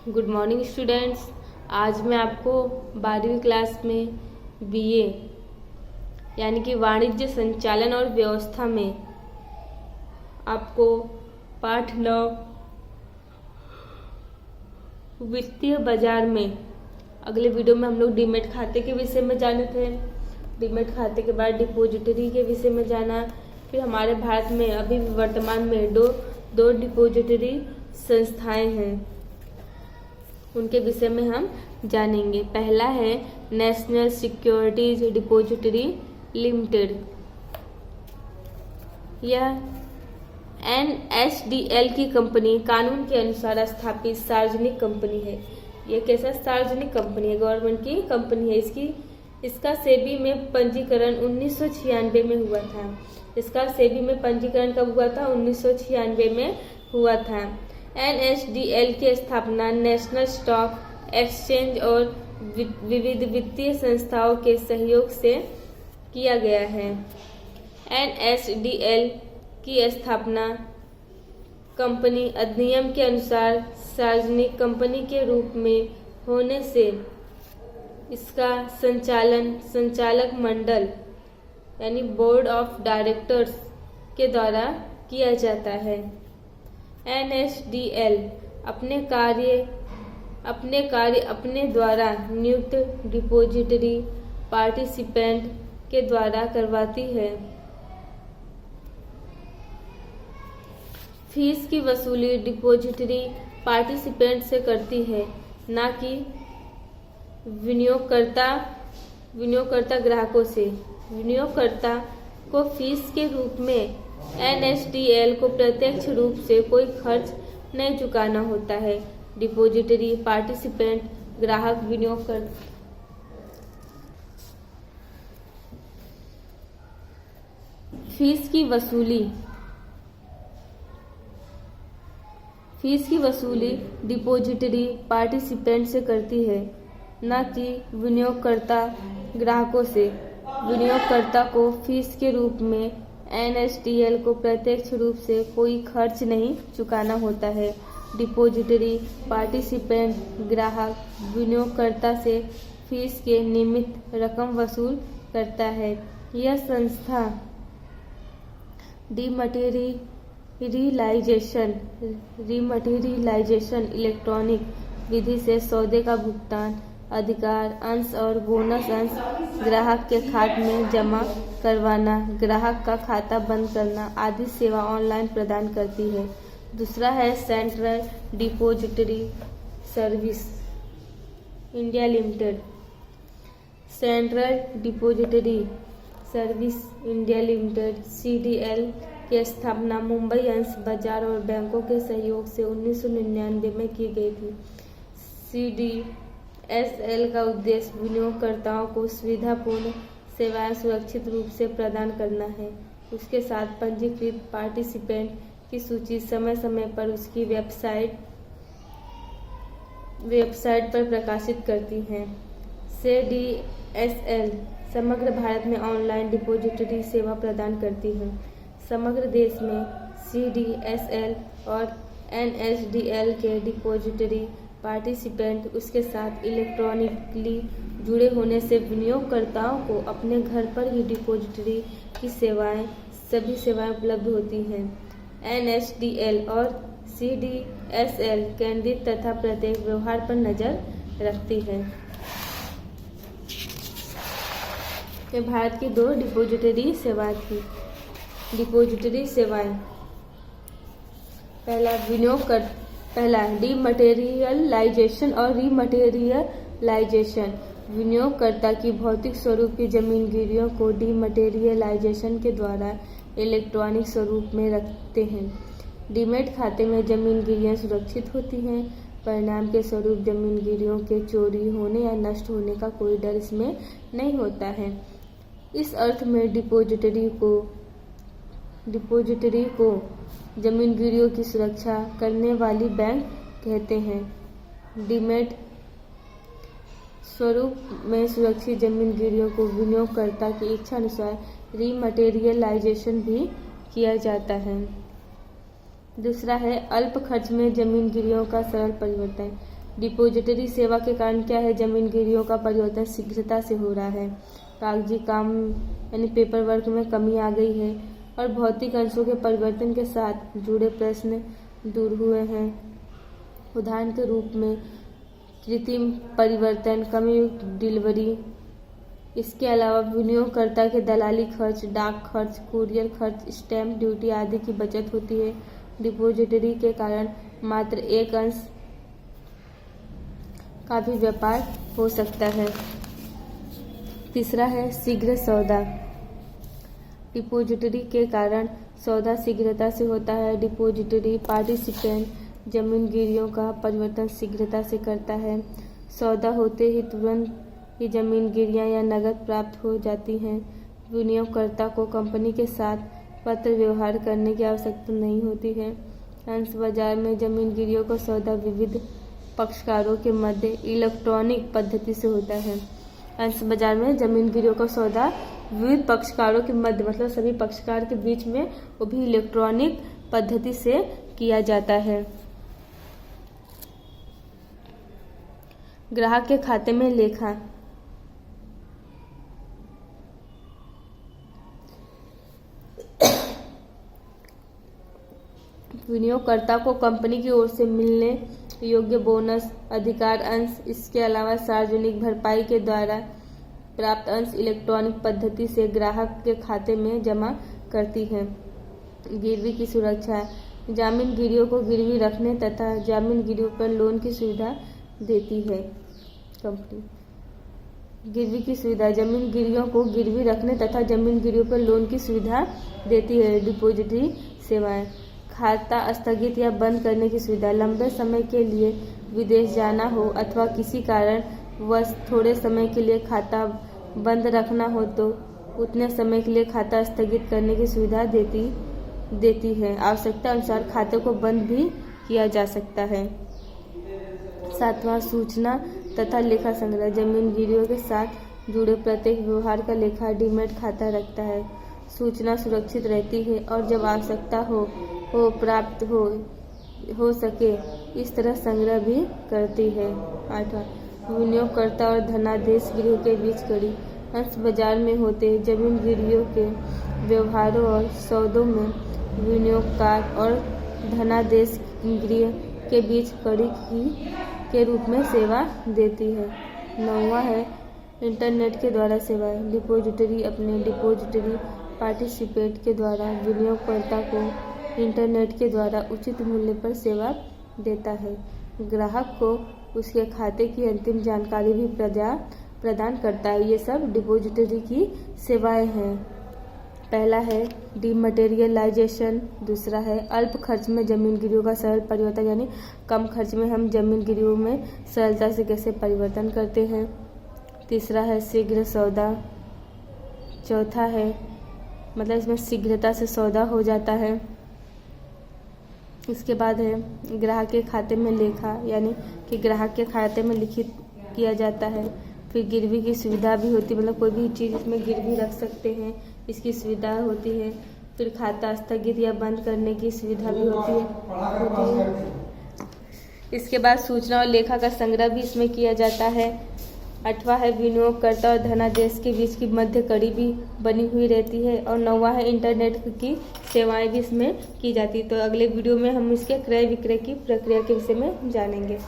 Good morning students. आज मैं आपको 12वीं क्लास में बीए यानी कि वाणिज्य संचालन और व्यवस्था में आपको पाठ 9 वित्तीय बाजार में, अगले वीडियो में हम लोग डीमैट खाते के विषय में जाने थे। डीमैट खाते के बाद डिपॉजिटरी के विषय में जाना। फिर हमारे भारत में अभी वर्तमान में दो डिपॉजिटरी संस्थाएं हैं, उनके विषय में हम जानेंगे। पहला है नेशनल सिक्योरिटीज डिपॉजिटरी लिमिटेड। यह NSDL की कंपनी कानून के अनुसार स्थापित सार्वजनिक कंपनी है। यह कैसा सार्वजनिक कंपनी है? गवर्नमेंट की कंपनी है। इसका सेबी में पंजीकरण 1996 में हुआ था। इसका सेबी में पंजीकरण कब हुआ था? 1996 में हुआ था। NSDL की स्थापना नेशनल स्टॉक एक्सचेंज और विविध वित्तीय संस्थाओं के सहयोग से किया गया है। NSDL की स्थापना कंपनी अधिनियम के अनुसार सार्वजनिक कंपनी के रूप में होने से इसका संचालन संचालक मंडल यानी बोर्ड ऑफ डायरेक्टर्स के द्वारा किया जाता है। NSDL अपने कार्य अपने द्वारा नियुक्त डिपॉजिटरी पार्टिसिपेंट के द्वारा करवाती है। फीस की वसूली डिपॉजिटरी पार्टिसिपेंट से करती है, न कि विनियोगकर्ता ग्राहकों से। विनियोगकर्ता को फीस के रूप में NSDL को प्रत्यक्ष रूप से कोई खर्च नहीं चुकाना होता है। डिपॉजिटरी पार्टिसिपेंट ग्राहक विनियोगकर्ता फीस की वसूली डिपॉजिटरी पार्टिसिपेंट से करती है, न कि विनियोगकर्ता ग्राहकों से। विनियोगकर्ता को फीस के रूप में NSDL को प्रत्यक्ष रूप से कोई खर्च नहीं चुकाना होता है। डिपॉजिटरी पार्टिसिपेंट ग्राहक विनियोगकर्ता से फीस के निमित्त रकम वसूल करता है। यह संस्था डीमटेरियलाइजेशन इलेक्ट्रॉनिक विधि से सौदे का भुगतान, अधिकार अंश और बोनस अंश ग्राहक के खाते में जमा करवाना, ग्राहक का खाता बंद करना आदि सेवा ऑनलाइन प्रदान करती है। दूसरा है central depository service India limited. Central depository service India limited CDL की स्थापना मुंबई अंश बाजार और बैंकों के सहयोग से 1999 में की गई थी। CDSL का उद्देश्य विनियोगकर्ताओं को सुविधापूर्ण सेवाएं सुरक्षित रूप से प्रदान करना है। उसके साथ पंजीकृत पार्टिसिपेंट की सूची समय समय पर उसकी वेबसाइट पर प्रकाशित करती हैं। CDSL समग्र भारत में ऑनलाइन डिपॉजिटरी सेवा प्रदान करती है। समग्र देश में CDSL और NSDL के डिपॉजिटरी पार्टिसिपेंट उसके साथ इलेक्ट्रॉनिकली जुड़े होने से विनियोगकर्ताओं को अपने घर पर ही डिपॉजिटरी की सभी सेवाएं उपलब्ध होती हैं। NSDL और CDSL केंद्रित तथा प्रत्येक व्यवहार पर नजर रखती है। ये भारत की 2 डिपॉजिटरी सेवाएं थी। डिपॉजिटरी सेवाएं, पहला डीमटेरियलाइजेशन और रीमटेरियलाइजेशन। विनियोगकर्ता की भौतिक स्वरूप की जमीन गिरवियों को डीमटेरियलाइजेशन के द्वारा इलेक्ट्रॉनिक स्वरूप में रखते हैं। डीमैट खाते में जमीन गिरवियां सुरक्षित होती हैं। परिणाम के स्वरूप जमीन गिरवियों के चोरी होने या नष्ट होने का कोई डर इसमें नहीं होता है। इस अर्थ में डिपॉजिटरी को जमीन गिरवियों की सुरक्षा करने वाली बैंक कहते हैं। डीमैट स्वरूप में सुरक्षित जमीन गिरवियों को विनियोगकर्ता की इच्छा अनुसार रीमटेरियलाइजेशन भी किया जाता है। दूसरा है अल्प खर्च में जमीन गिरवियों का सरल परिवर्तन। डिपोजिटरी सेवा के कारण क्या है, जमीन गिरवियों का परिवर्तन शीघ्रता से हो रहा है, कागजी काम यानी पेपर वर्क में कमी आ गई है और भौतिक अंशों के परिवर्तन के साथ जुड़े प्रश्न दूर हुए हैं। उदाहरण के रूप में कृत्रिम परिवर्तन, कमयुक्त डिलीवरी। इसके अलावा विनियोगकर्ता के दलाली खर्च, डाक खर्च, कुरियर खर्च, स्टैम्प ड्यूटी आदि की बचत होती है। डिपोजिटरी के कारण मात्र एक अंश का भी व्यापार हो सकता है। तीसरा है शीघ्र सौदा। डिपोजिटरी के कारण सौदा शीघ्रता से होता है। डिपोजिटरी पार्टिसिपेंट जमीन गिरवियों का परिवर्तन शीघ्रता से करता है। सौदा होते ही तुरंत ही जमीन गिरवियां या नकद प्राप्त हो जाती हैं। विनियोगकर्ता को कंपनी के साथ पत्र व्यवहार करने की आवश्यकता नहीं होती है। अंश बाजार में जमीन गिरवियों का सौदा विविध पक्षकारों के मध्य इलेक्ट्रॉनिक पद्धति से होता है। अंश बाजार में जमीन गिरवियों का सौदा विविध पक्षकारों के मध्य मतलब सभी पक्षकार के बीच में वो भी इलेक्ट्रॉनिक पद्धति से किया जाता है। ग्राहक के खाते में लेखा। विनियोगकर्ता को कंपनी की ओर से मिलने योग्य बोनस, अधिकार अंश, इसके अलावा सार्वजनिक भरपाई के द्वारा प्राप्त अंश इलेक्ट्रॉनिक पद्धति से ग्राहक के खाते में जमा करती है। गिरवी की सुरक्षा। जामीन गिरवियों को गिरवी रखने तथा जामीन गिरवियों पर लोन की सुविधा देती है कंपनी। गिरवी की सुविधा। जमीन गिरवियों को गिरवी रखने तथा जमीन गिरवियों पर लोन की सुविधा देती है। डिपोजिटरी सेवाएं। खाता स्थगित या बंद करने की सुविधा। लंबे समय के लिए विदेश जाना हो अथवा किसी कारण वश थोड़े समय के लिए खाता बंद रखना हो तो उतने समय के लिए खाता स्थगित करने की सुविधा देती है। आवश्यकता अनुसार खाते को बंद भी किया जा सकता है। सातवां सूचना तथा लेखा संग्रह। जमीन गिरवियों के साथ जुड़े प्रत्येक व्यवहार का लेखा डीमैट खाता रखता है। सूचना सुरक्षित रहती है और जब आवश्यकता हो प्राप्त हो सके इस तरह संग्रह भी करती है। 8वां विनियोगकर्ता और धनादेश गिरवी के बीच कड़ी। अंश बाजार में होते जमीन गिरवियों के व्यवहारों और सौदों में विनियोगकार और धनादेश गिरवी के बीच कड़ी के रूप में सेवा देती है। 9वां है इंटरनेट के द्वारा सेवाएं। डिपोजिटरी अपने डिपोजिटरी पार्टिसिपेंट के द्वारा विनियोगकर्ता को इंटरनेट के द्वारा उचित मूल्य पर सेवा देता है। ग्राहक को उसके खाते की अंतिम जानकारी भी प्रदान करता है। ये सब डिपोजिटरी की सेवाएं हैं। पहला है डीमटेरियलाइजेशन, दूसरा है अल्प खर्च में जमीन गिरवियों का सरल परिवर्तन यानी कम खर्च में हम जमीन गिरवियों में सरलता से कैसे परिवर्तन करते हैं। तीसरा है शीघ्र सौदा। चौथा है मतलब इसमें शीघ्रता से सौदा हो जाता है। इसके बाद है ग्राहक के खाते में लेखा यानी कि ग्राहक के खाते में लिखित किया जाता है। फिर गिरवी की सुविधा भी होती है मतलब कोई भी चीज़ इसमें गिरवी रख सकते हैं, इसकी सुविधा होती है। फिर खाता स्थगित या बंद करने की सुविधा भी होती है। इसके बाद सूचना और लेखा का संग्रह भी इसमें किया जाता है। 8वां है विनियोगकर्ता और धनादेश के बीच की मध्य कड़ी भी बनी हुई रहती है। और 9वां है इंटरनेट की सेवाएं भी इसमें की जाती है। तो अगले वीडियो में हम इसके क्रय विक्रय की प्रक्रिया के विषय में जानेंगे।